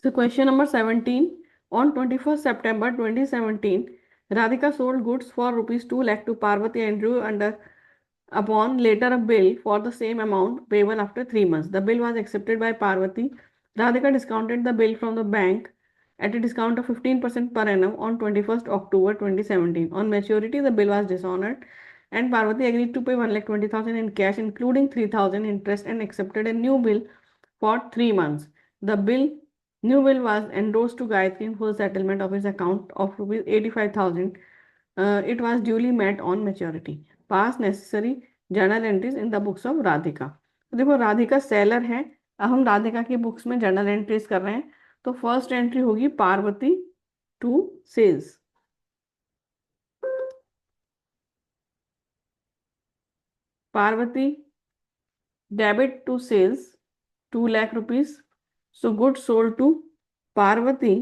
So question number 17. On 21st September 2017, Radhika sold goods for rupees 2 lakh to Parvati and drew under upon later a bill for the same amount payable after 3 months. The bill was accepted by Parvati. Radhika discounted the bill from the bank at a discount of 15% per annum on 21st October 2017. On maturity, the bill was dishonored and Parvati agreed to pay 1,20,000 in cash, including 3,000 interest, and accepted a new bill for 3 months. The new bill was endorsed to Gayatri for settlement of his account of rupees 85,000. It was duly met on maturity. Pass necessary journal entries in the books of Radhika. तो देखो Radhika seller है। अब हम राधिका की books में journal entries कर रहे हैं। तो फर्स्ट एंट्री होगी Parvati to sales. Parvati debit to sales 2 lakh rupees. So good sold to Parvati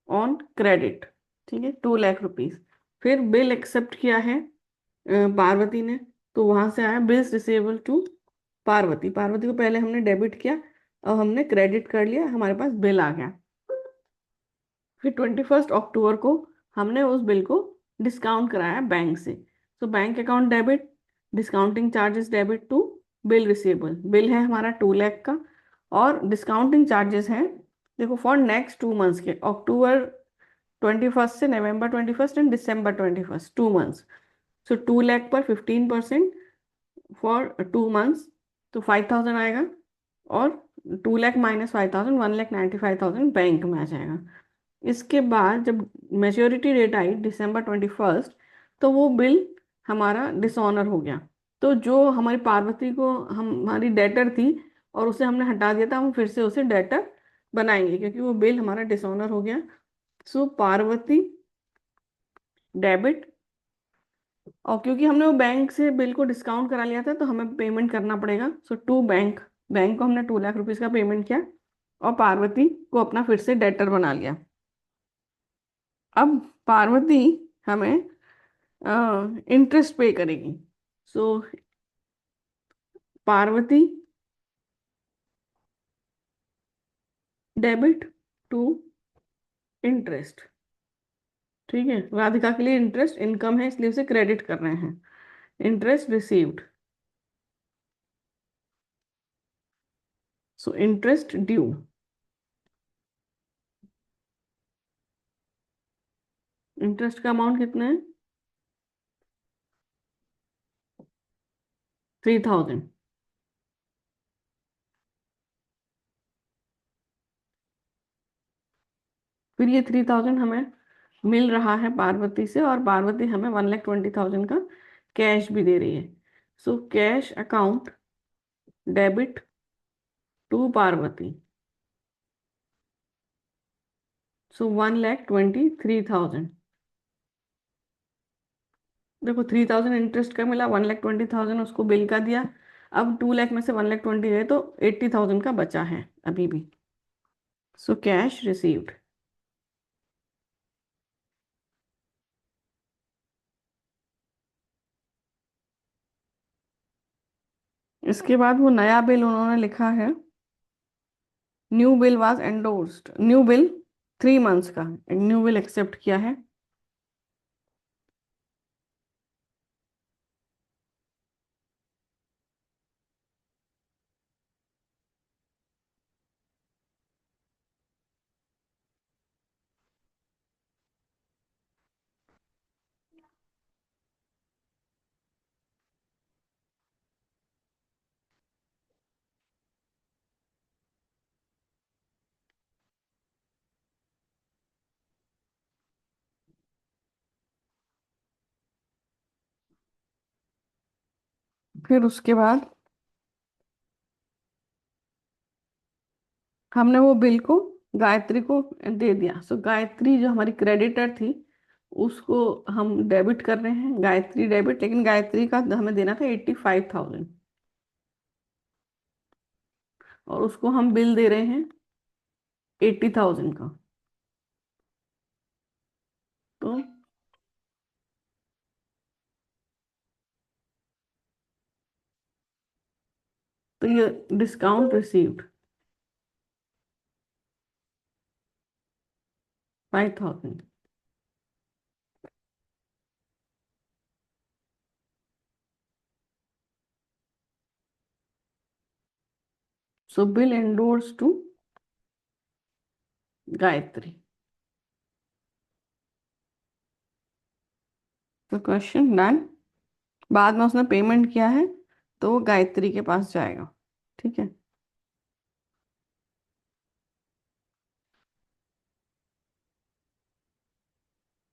on credit. ठीक है, 2 लाख रुपीज। फिर बिल एक्सेप्ट किया है पार्वती ने, तो वहां से आया bills receivable to Parvati. Parvati को पहले हमने डेबिट किया, अब हमने क्रेडिट कर लिया, हमारे पास बिल आ गया। फिर 21 अक्टूबर को हमने उस बिल को डिस्काउंट कराया बैंक से। तो bank account debit, discounting charges debit to bill receivable. Bill है हमारा 2 लाख का और डिस्काउंटिंग चार्जेस हैं देखो फॉर नेक्स्ट 2 मंथ्स के, अक्टूबर 21 से नवंबर 21 एंड दिसंबर 21, 2 मंथ्स। सो 2 लाख पर 15% फॉर 2 मंथ्स, तो 5,000 आएगा। और 2 लाख माइनस 5,000, 1,95,000 बैंक में आ जाएगा। इसके बाद जब मेच्योरिटी डेट आई December 21, तो वो बिल हमारा डिसऑनर हो गया। तो जो हमारी पार्वती को हमारी डेटर थी और उसे हमने हटा दिया था, हम फिर से उसे डेटर बनाएंगे क्योंकि वो बिल हमारा डिसऑनर हो गया। सो पार्वती डेबिट, और क्योंकि हमने वो बैंक से बिल को डिस्काउंट करा लिया था तो हमें पेमेंट करना पड़ेगा। सो टू बैंक, बैंक को हमने 2 लाख रुपीज का पेमेंट किया और पार्वती को अपना फिर से डेटर बना लिया। अब पार्वती हमें इंटरेस्ट पे करेगी। सो पार्वती डेबिट टू इंटरेस्ट। ठीक है, राधिका के लिए इंटरेस्ट इनकम है इसलिए उसे क्रेडिट कर रहे हैं। Interest received, so interest due. Interest का अमाउंट कितना है? 3,000। फिर ये 3,000 हमें मिल रहा है पार्वती से और पार्वती हमें 1,20,000 का कैश भी दे रही है। So cash account debit to Parvati. So 1,23,000। देखो 3,000 इंटरेस्ट का मिला, 1,20,000 उसको बिल का दिया। अब 2 लाख में से 1,20,000 गए तो 80,000 का बचा है अभी भी। So cash received. इसके बाद वो नया बिल उन्होंने लिखा है, new bill was endorsed. New bill 3 months का न्यू बिल एक्सेप्ट किया है। फिर उसके बाद हमने वो बिल को गायत्री को दे दिया। सो गायत्री जो हमारी क्रेडिटर थी उसको हम डेबिट कर रहे हैं, गायत्री डेबिट, लेकिन गायत्री का हमें देना था 85,000 और उसको हम बिल दे रहे हैं 80,000 का। तो ये discount received. 5,000। So bill endorsed to Gayatri. तो क्वेश्चन डन। बाद में उसने पेमेंट किया है तो वो गायत्री के पास जाएगा। ठीक है।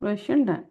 Question done.